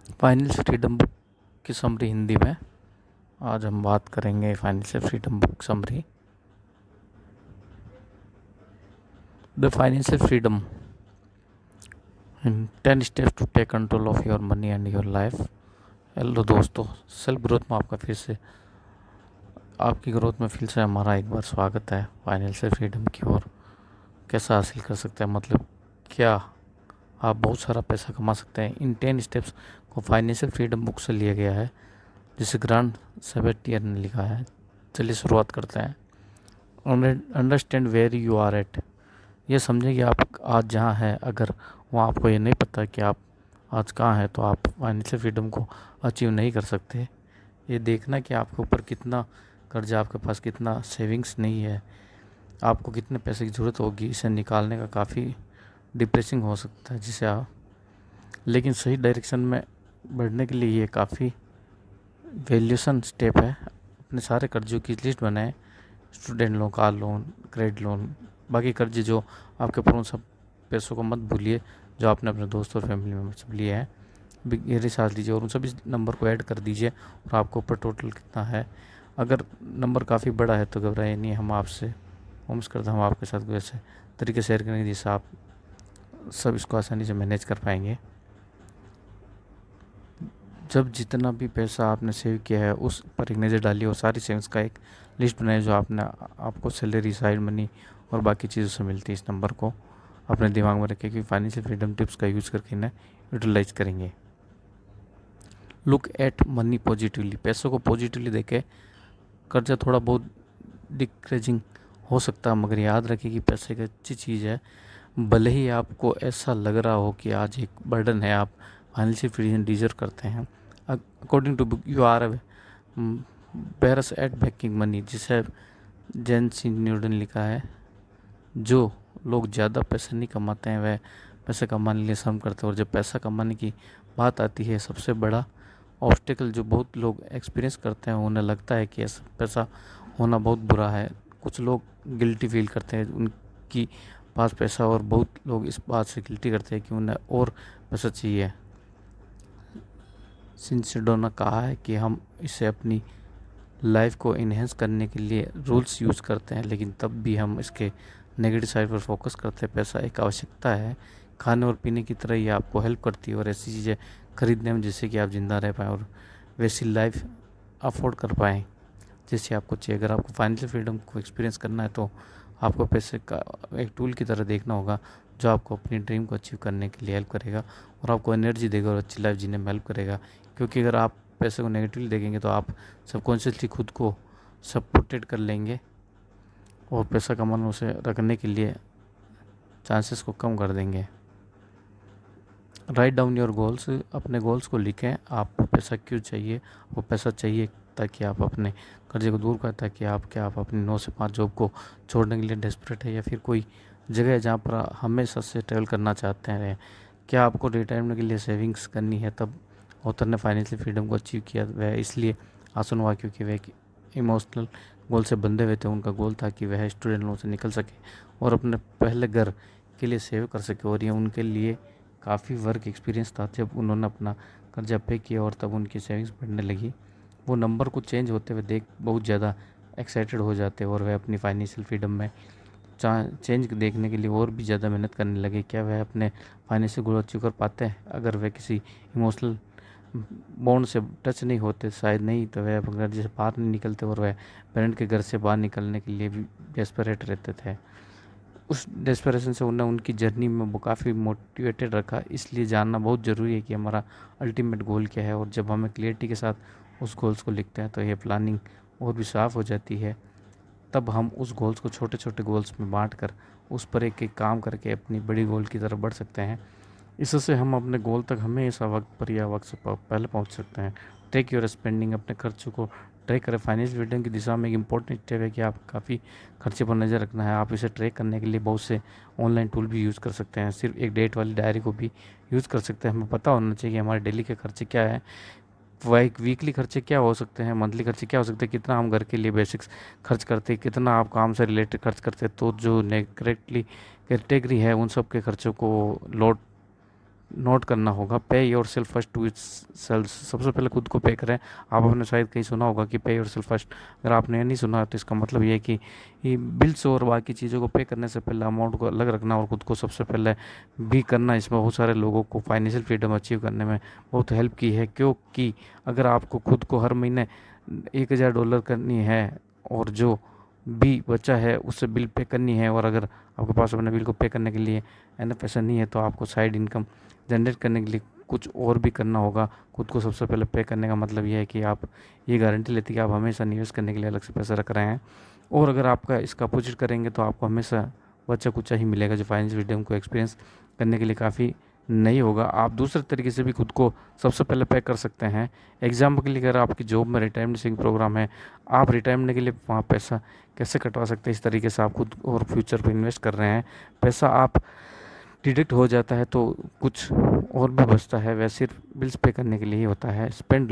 Financial freedom book की summary Hindi में। आज हम बात करेंगे financial freedom book summary. The financial freedom in 10 steps to take control of your money and your life. Hello दोस्तों, self growth में आपकी ग्रोथ में फिर से हमारा एक बार स्वागत है। फाइनेंशियल फ्रीडम की ओर कैसा हासिल कर सकते हैं, मतलब क्या आप बहुत सारा पैसा कमा सकते हैं। इन 10 स्टेप्स को फाइनेंशियल फ्रीडम बुक से लिया गया है, जिसे ग्रांड सेबेटियर ने लिखा है। चलिए शुरुआत करते हैं। Understand where you are at. ये समझें कि आप आज जहाँ हैं, अगर वहाँ आपको ये नहीं पता कि आप आज कहाँ हैं, तो आप फाइनेंशियल फ्रीडम को अचीव नहीं कर सकते। ये देखना कि आपके ऊपर कितना कर्जा, आपके पास कितना सेविंग्स नहीं है, आपको कितने पैसे की ज़रूरत होगी, इसे निकालने का काफ़ी डिप्रेसिंग हो सकता है जिसे आप, लेकिन सही डायरेक्शन में बढ़ने के लिए ये काफ़ी वैल्यूएशन स्टेप है। अपने सारे कर्जों की लिस्ट बनाएं। Student loan, car loan, credit loan, बाकी कर्जे जो आपके ऊपर, उन सब पैसों को मत भूलिए जो आपने अपने दोस्तों और फैमिली मेम्बर से लिए हैं। गहरी सांस लीजिए और उन सभी नंबर को ऐड कर दीजिए और आपको ऊपर टोटल कितना है। अगर नंबर काफ़ी बड़ा है तो घबराइए नहीं, हम आपसे उम्मीद करते हैं हम आपके साथ कोई ऐसे तरीके शेयर करेंगे जिससे आप सब इसको आसानी से मैनेज कर पाएंगे। जब जितना भी पैसा आपने सेव किया है उस पर एक नज़र डालिए और सारी सेविंग्स का एक लिस्ट बनाइए जो आपको सैलरी, साइड मनी और बाकी चीज़ों से मिलती है। इस नंबर को अपने दिमाग में रखें कि फाइनेंशियल फ्रीडम टिप्स का यूज़ करके इन्हें यूटिलाइज करेंगे। Look at money positively. पैसों को पॉजिटिवली देखें। कर्जा थोड़ा बहुत डिक्रेजिंग हो सकता है, मगर याद रखें कि पैसे एक अच्छी चीज़ है। भले ही आपको ऐसा लग रहा हो कि आज एक बर्डन है, आप फाइनेंशियल फ्रीडम डिजर्व करते हैं। According to book you are bears at backing money, जिसे जैन सी न्यूटन लिखा है। जो लोग ज़्यादा पैसे नहीं कमाते हैं वह पैसे कमाने के लिए श्रम करते हैं, और जब पैसा कमाने की बात आती है, सबसे बड़ा ऑब्स्टिकल जो बहुत लोग एक्सपीरियंस करते हैं, उन्हें लगता है कि ऐसा पैसा होना बहुत बुरा है। कुछ लोग गिल्टी फील करते हैं उनकी पास पैसा, और बहुत लोग इस बात से गिल्टी करते हैं कि उन्हें और पैसा चाहिए। सिंसिडो ने कहा है कि हम इसे अपनी लाइफ को इन्हेंस करने के लिए रूल्स यूज़ करते हैं, लेकिन तब भी हम इसके नेगेटिव साइड पर फोकस करते हैं। पैसा एक आवश्यकता है, खाने और पीने की तरह ये आपको हेल्प करती है और ऐसी चीज़ें खरीदने में जिससे कि आप ज़िंदा रह पाएँ और वैसी लाइफ अफोर्ड कर पाएँ जैसे आपको चाहिए। अगर आपको फाइनेंशियल फ्रीडम को एक्सपीरियंस करना है तो आपको पैसे का एक टूल की तरह देखना होगा जो आपको अपनी ड्रीम को अचीव करने के लिए हेल्प करेगा और आपको एनर्जी देगा और अच्छी लाइफ जीने में हेल्प करेगा। क्योंकि अगर आप पैसे को नेगेटिवली देखेंगे तो आप सबकॉन्शियसली खुद को सपोर्टेड कर लेंगे और पैसा कमाने उसे रखने के लिए चांसेस को कम कर देंगे। Write down your goals. अपने गोल्स को लिखें। आपको पैसा क्यों चाहिए? वो पैसा चाहिए ताकि आप अपने कर्जे को दूर करें, ताकि आप अपनी 9 से 5 जॉब को छोड़ने के लिए डेस्परेट है, या फिर कोई जगह है जहाँ पर हमेशा से ट्रैवल करना चाहते हैं। क्या आपको रिटायरमेंट के लिए सेविंग्स करनी है? तब ऑथर ने फाइनेंशियल फ्रीडम को अचीव किया। वह इसलिए आसान हुआ क्योंकि वह इमोशनल गोल से बंधे हुए थे। उनका गोल था कि वह स्टूडेंट लोन से निकल सके और अपने पहले घर के लिए सेव कर सके, और ये उनके लिए काफ़ी वर्क एक्सपीरियंस था। जब उन्होंने अपना कर्जा पे किया और तब उनकी सेविंग्स बढ़ने लगी, वो नंबर को चेंज होते हुए देख बहुत ज़्यादा एक्साइटेड हो जाते और वह अपनी फाइनेंशियल फ्रीडम में चेंज देखने के लिए और भी ज़्यादा मेहनत करने लगे। क्या वह अपने फाइनेंशियल गोल अचीव कर पाते हैं अगर वह किसी इमोशनल बॉन्ड से टच नहीं होते? शायद नहीं। तो वह घर से बाहर नहीं निकलते और वह पेरेंट के घर से बाहर निकलने के लिए भी डेस्परेट रहते थे। उस डेस्परेशन से उन्हें उनकी जर्नी में वो काफ़ी मोटिवेटेड रखा। इसलिए जानना बहुत ज़रूरी है कि हमारा अल्टीमेट गोल क्या है, और जब हमें क्लियरिटी के साथ उस गोल्स को लिखते हैं तो ये प्लानिंग और भी साफ़ हो जाती है। तब हम उस गोल्स को छोटे छोटे गोल्स में बांट कर उस पर एक एक काम करके अपनी बड़ी गोल की तरफ बढ़ सकते हैं। इससे हम अपने गोल तक हमेशा वक्त पर या वक्त से पहले पहुंच सकते हैं। Track your spending. अपने खर्चों को ट्रैक करें। फाइनेंशियल फ्रीडम की दिशा में एक इंपॉर्टेंट स्टेप है कि आप काफ़ी खर्चे पर नज़र रखना है। आप इसे ट्रैक करने के लिए बहुत से ऑनलाइन टूल भी यूज़ कर सकते हैं। सिर्फ एक डेट वाली डायरी को भी यूज़ कर सकते हैं। हमें पता होना चाहिए कि हमारे डेली के खर्चे क्या है, वह एक वीकली खर्चे क्या हो सकते हैं, मंथली खर्चे क्या हो सकते हैं, कितना हम घर के लिए बेसिक्स खर्च करते हैं, कितना आप काम से रिलेटेड खर्च करते हैं। तो जो करेक्टली कैटेगरी है उन सब के खर्चों को लोड नोट करना होगा। Pay yourself first to its sales, सबसे पहले खुद को पे करें। आपने शायद कहीं सुना होगा कि पे योर सेल्फ फर्स्ट, अगर आपने ये नहीं सुना तो इसका मतलब ये है कि बिल्स और बाकी चीज़ों को पे करने से पहले अमाउंट को अलग रखना और खुद को सबसे पहले भी करना। इसमें बहुत सारे लोगों को फाइनेंशियल फ्रीडम अचीव करने में बहुत हेल्प की है, क्योंकि अगर आपको खुद को हर महीने $1000 करनी है और जो भी बचा है उससे बिल पे करनी है, और अगर आपके पास अपने बिल को पे करने के लिए एनफ पैसा नहीं है तो आपको साइड इनकम जनरेट करने के लिए कुछ और भी करना होगा। खुद को सबसे पहले पे करने का मतलब ये है कि आप ये गारंटी लेते हैं कि आप हमेशा निवेश करने के लिए अलग से पैसा रख रहे हैं, और अगर आपका इसका अपोजिट करेंगे तो आपको हमेशा बचा कुचा ही मिलेगा, जो फाइनेंशियल फ्रीडम को एक्सपीरियंस करने के लिए काफ़ी नहीं होगा। आप दूसरे तरीके से भी खुद को सबसे पहले पे कर सकते हैं। एग्जाम्पल के लिए अगर आपकी जॉब में रिटायरमेंट सेविंग प्रोग्राम है, आप रिटायरमेंट के लिए वहाँ पैसा कैसे कटवा सकते हैं, इस तरीके से आप खुद और फ्यूचर पर इन्वेस्ट कर रहे हैं। पैसा आप डिडक्ट हो जाता है तो कुछ और भी बचता है, वह सिर्फ बिल्स पे करने के लिए ही होता है। स्पेंड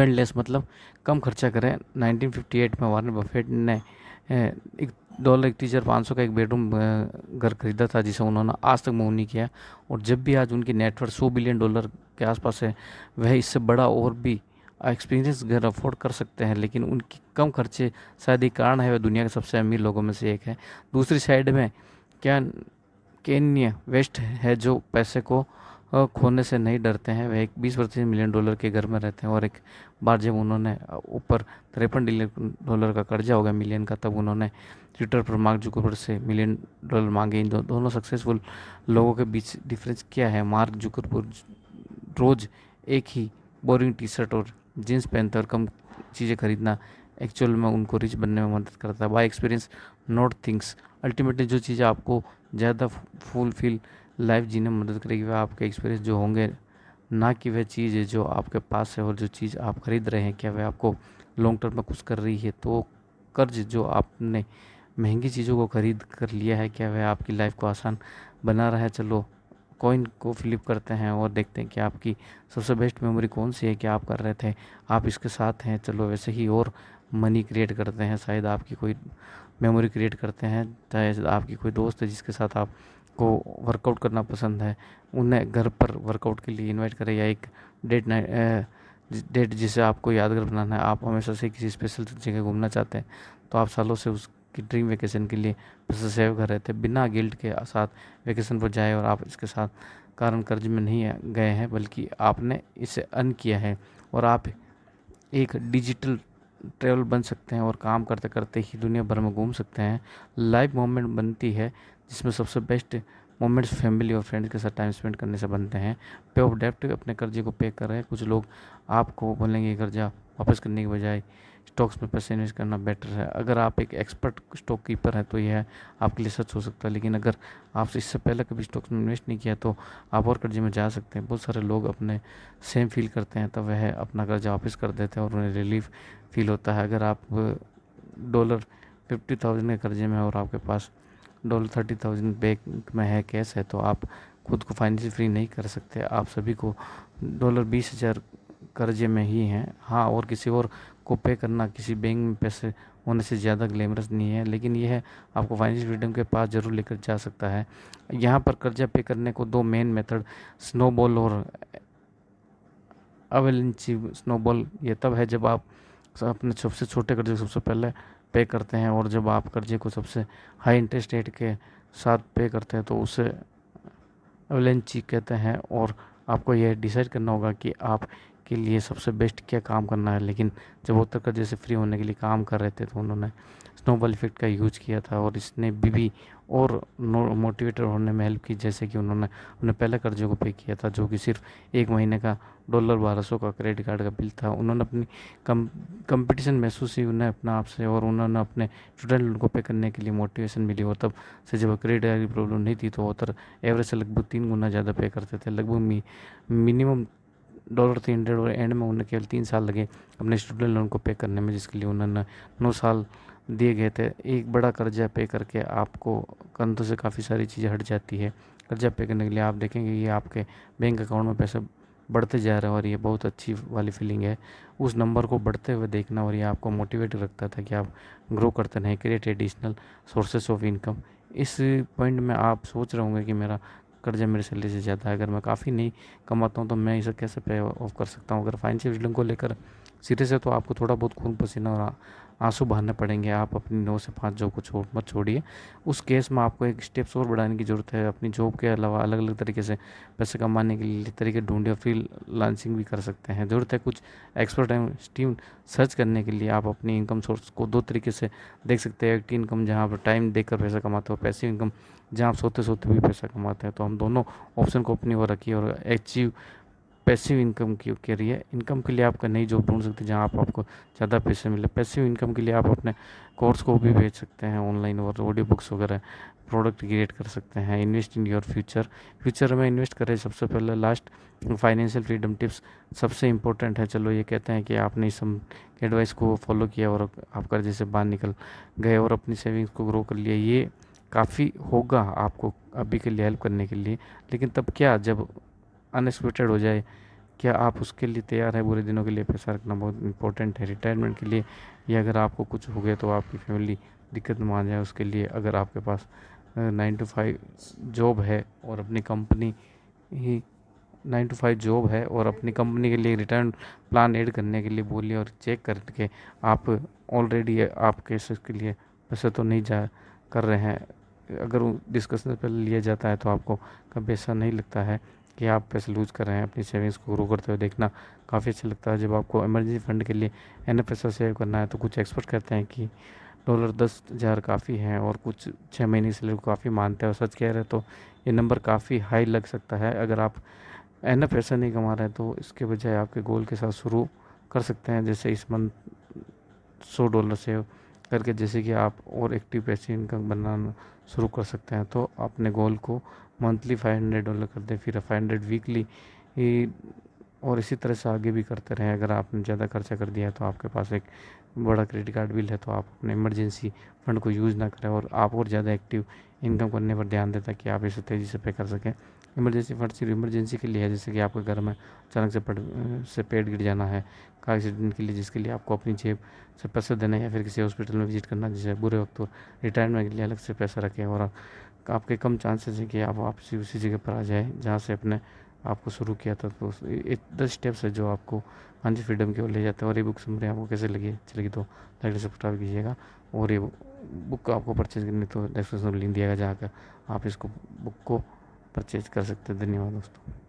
लेस मतलब कम खर्चा करें। 1958 में वारेन बफेट ने एक $1,30,500 का एक बेडरूम घर खरीदा था, जिसे उन्होंने आज तक मूव नहीं किया, और जब भी आज उनकी नेटवर्थ $100 बिलियन के आसपास है, वह इससे बड़ा और भी एक्सपीरियंस घर अफोर्ड कर सकते हैं। लेकिन उनकी कम खर्चे शायद एक कारण है वह दुनिया के सबसे अमीर लोगों में से एक है। दूसरी साइड में क्या केन्या वेस्ट है, जो पैसे को खोने से नहीं डरते हैं। वह एक $20 मिलियन के घर में रहते हैं, और एक बार जब उन्होंने ऊपर $53 का कर्जा हो गया मिलियन का, तब उन्होंने ट्विटर पर मार्क जुकरबर्ग से $1 मिलियन मांगे। इन दोनों सक्सेसफुल लोगों के बीच डिफरेंस क्या है? मार्क जुकरबर्ग रोज एक ही बोरिंग टी शर्ट और जीन्स पहनते और कम चीज़ें खरीदना एक्चुअल में उनको रिच बनने में मदद करता है। Bye experience note things, ultimately जो चीज़ें आपको ज़्यादा फुलफिल लाइफ जीने में मदद करेगी वह आपके एक्सपीरियंस जो होंगे, ना कि वह चीज़ है जो आपके पास है। और जो चीज़ आप खरीद रहे हैं, क्या वह आपको लॉन्ग टर्म में कुछ कर रही है? तो कर्ज जो आपने महंगी चीज़ों को खरीद कर लिया है, क्या वह आपकी लाइफ को आसान बना रहा है? चलो कॉइन को फ्लिप करते हैं और देखते हैं कि आपकी सबसे बेस्ट मेमोरी कौन सी है। क्या आप कर रहे थे, आप इसके साथ हैं, चलो वैसे ही और मनी क्रिएट करते हैं। शायद आपकी कोई मेमोरी क्रिएट करते हैं, चाहे आपकी कोई दोस्त है जिसके साथ आपको वर्कआउट करना पसंद है, उन्हें घर पर वर्कआउट के लिए इनवाइट करें, या एक डेट जिसे आपको यादगार बनाना है। आप हमेशा से किसी स्पेशल जगह घूमना चाहते हैं, तो आप सालों से उसकी ड्रीम वेकेशन के लिए पैसे सेव कर रहे थे, बिना गिल्ट के साथ वेकेशन पर जाए, और आप इसके साथ कारण कर्ज में नहीं गए हैं, बल्कि आपने इसे अर्न किया है। और आप एक डिजिटल ट्रैवल बन सकते हैं और काम करते करते ही दुनिया भर में घूम सकते हैं। लाइव मोमेंट बनती है जिसमें सबसे बेस्ट मोमेंट्स फैमिली और फ्रेंड्स के साथ टाइम स्पेंड करने से बनते हैं। पे ऑफ डेप्ट, अपने कर्जे को पे कर रहे हैं। कुछ लोग आपको बोलेंगे कर्जा वापस करने के बजाय स्टॉक्स में पैसे इन्वेस्ट करना बेटर है। अगर आप एक एक्सपर्ट स्टॉक कीपर हैं तो यह आपके लिए सच हो सकता है, लेकिन अगर आप इससे पहले कभी स्टॉक्स में इन्वेस्ट नहीं किया तो आप और कर्जे में जा सकते हैं। बहुत सारे लोग अपने सेम फील करते हैं, तब वह अपना कर्जा वापस कर देते हैं और उन्हें रिलीफ फील होता है। अगर आप $50,000 के कर्जे में और आपके पास $30,000 बैंक में है, कैश है, तो आप खुद को फाइनेंशियल फ्री नहीं कर सकते। आप सभी को $20,000 कर्जे में ही हैं। हाँ, और किसी और को पे करना किसी बैंक में पैसे होने से ज़्यादा ग्लैमरस नहीं है, लेकिन यह है आपको फाइनेंशियल फ्रीडम के पास ज़रूर लेकर जा सकता है। यहाँ पर कर्जा पे करने को दो मेन मेथड, स्नोबॉल और अवेलेंची। स्नोबॉल ये तब है जब आप अपने सबसे छोटे कर्जे को सबसे पहले पे करते हैं, और जब आप कर्जे को सबसे हाई इंटरेस्ट रेट के साथ पे करते हैं तो उसे अवेलेंची कहते हैं। और आपको यह डिसाइड करना होगा कि आप के लिए सबसे बेस्ट क्या काम करना है। लेकिन जब वो तक कर्जे से फ्री होने के लिए काम कर रहे थे तो उन्होंने स्नोबॉल इफेक्ट का यूज किया था, और इसने भी और मोटिवेटर होने में हेल्प की। जैसे कि उन्होंने अपने पहले कर्जे को पे किया था, जो कि सिर्फ एक महीने का $1200 का क्रेडिट कार्ड का बिल था। उन्होंने अपनी कंपटीशन महसूस ही उन्हें अपना आप से, और उन्होंने अपने स्टूडेंट लोन को पे करने के लिए मोटिवेशन मिली। और तब से जब क्रेडिट की प्रॉब्लम नहीं थी तो ऑथर एवरेज से लगभग 3 गुना ज़्यादा पे करते थे। लगभग मिनिमम $300, और एंड में उन्हें केवल 3 साल लगे अपने स्टूडेंट लोन को पे करने में, जिसके लिए उन्होंने 9 साल दिए गए थे। एक बड़ा कर्जा पे करके आपको कंधों से काफ़ी सारी चीज़ें हट जाती है। कर्जा पे करने के लिए आप देखेंगे ये आपके बैंक अकाउंट में पैसे बढ़ते जा रहे हैं, और ये बहुत अच्छी वाली फीलिंग है उस नंबर को बढ़ते हुए देखना, और ये आपको मोटिवेट रखता था कि आप ग्रो करते रहें, create additional sources of income. इस पॉइंट में आप सोच रहे होंगे कि मेरा कर्जा मेरी सैलरी से ज़्यादा है, अगर मैं काफ़ी नहीं कमाता हूँ तो मैं इसे कैसे पे ऑफ कर सकता हूँ। अगर फाइनेंशियल फ्रीडम को लेकर सीरियस है तो आपको थोड़ा बहुत खून पसीना और आंसू बहाने पड़ेंगे। आप अपनी 9 से 5 जॉब को मत छोड़िए। उस केस में आपको एक स्टेप्स और बढ़ाने की ज़रूरत है। अपनी जॉब के अलावा अलग अलग तरीके से पैसे कमाने के लिए तरीके ढूंढिए, फ्रीलांसिंग भी कर सकते हैं। ज़रूरत है कुछ एक्सपर्ट टीम सर्च करने के लिए। आप अपनी इनकम सोर्स को दो तरीके से देख सकते हैं। एक्टिव इनकम जहाँ पर टाइम देकर पैसा कमाते हो, पैसिव इनकम जहाँ आप सोते सोते भी पैसा कमाते हैं। तो हम दोनों ऑप्शन को अपनी ओर रखिए और अचीव पैसिव इनकम की करिए। इनकम के लिए आपका नई जॉब ढूंढ सकते हैं जहाँ आपको ज़्यादा पैसे मिले। पैसिव इनकम के लिए आप अपने कोर्स को भी बेच सकते हैं ऑनलाइन, और ऑडियो बुक्स वगैरह प्रोडक्ट क्रिएट कर सकते हैं। इन्वेस्ट इन योर फ्यूचर में इन्वेस्ट करें सबसे पहले। लास्ट, फाइनेंशियल फ्रीडम टिप्स सबसे इंपॉर्टेंट है। चलो ये कहते हैं कि आपने इस एडवाइस को फॉलो किया और आप कर्जे से बाहर निकल गए और अपनी सेविंग्स को ग्रो कर लिया, ये काफ़ी होगा आपको अभी के लिए हेल्प करने के लिए। लेकिन तब क्या, जब अनएक्सपेक्टेड हो जाए, क्या आप उसके लिए तैयार है? बुरे दिनों के लिए पैसा रखना बहुत इंपॉर्टेंट है। रिटायरमेंट के लिए, या अगर आपको कुछ हो गया तो आपकी फैमिली दिक्कत में आ जाए, उसके लिए अगर आपके पास 9 to 5 जॉब है और अपनी कंपनी ही 9 to 5 जॉब है और अपनी कंपनी के लिए रिटर्न प्लान ऐड करने के लिए बोलिए और चेक करके आप ऑलरेडी आपके इसके लिए पैसे तो नहीं जा कर रहे हैं। अगर डिस्कशन पे लिया जाता है तो आपको कभी ऐसा नहीं लगता है कि आप पैसे लूज कर रहे हैं। अपनी सेविंग्स को ग्रो करते हुए देखना काफ़ी अच्छा लगता है। जब आपको इमरजेंसी फंड के लिए एन पैसा सेव करना है तो कुछ एक्सपर्ट कहते हैं कि $10,000 काफ़ी हैं, और कुछ 6 महीने से लोग काफ़ी मानते हैं। और सच कह रहे हैं तो ये नंबर काफ़ी हाई लग सकता है। अगर आप एनफ पैसा नहीं कमा रहे हैं तो इसके बजाय आपके गोल के साथ शुरू कर सकते हैं। जैसे इस मंथ $100 सेव करके, जैसे कि आप और एक्टिव पैसे इनकम बनाना शुरू कर सकते हैं। तो अपने गोल को मंथली $500 कर दें, फिर 500 वीकली, और इसी तरह से आगे भी करते रहें। अगर आपने ज़्यादा खर्चा कर दिया है तो आपके पास एक बड़ा क्रेडिट कार्ड बिल है तो आप अपने इमरजेंसी फंड को यूज़ ना करें और आप और ज़्यादा एक्टिव इनकम करने पर ध्यान दें ताकि आप इसे तेज़ी से पे कर सकें। इमरजेंसी फंड सिर्फ इमरजेंसी के लिए है, जैसे कि आपके घर में अचानक से पेट गिर जाना है, कार एक्सीडेंट के लिए जिसके लिए आपको अपनी जेब से पैसे देना है, या फिर किसी हॉस्पिटल में विजिट करना जैसे बुरे वक्त, और रिटायरमेंट के लिए अलग से पैसा रखें। और आपके कम चांसेस है कि आप वापसी उसी जगह पर आ जाए जहाँ से अपने आपको शुरू किया था। तो 10 स्टेप्स है जो आपको फाइनेंशियल फ्रीडम की ओर ले जाते हैं। और ये बुक समरी आपको कैसे लगी, अच्छी लगी तो लाइक से सब्सक्राइब कीजिएगा। और ये बुक आपको परचेज करनी तो डिस्क्रिप्शन में लिंक दिया गया जहाँ का आप इसको बुक को परचेज कर सकते हैं। धन्यवाद दोस्तों।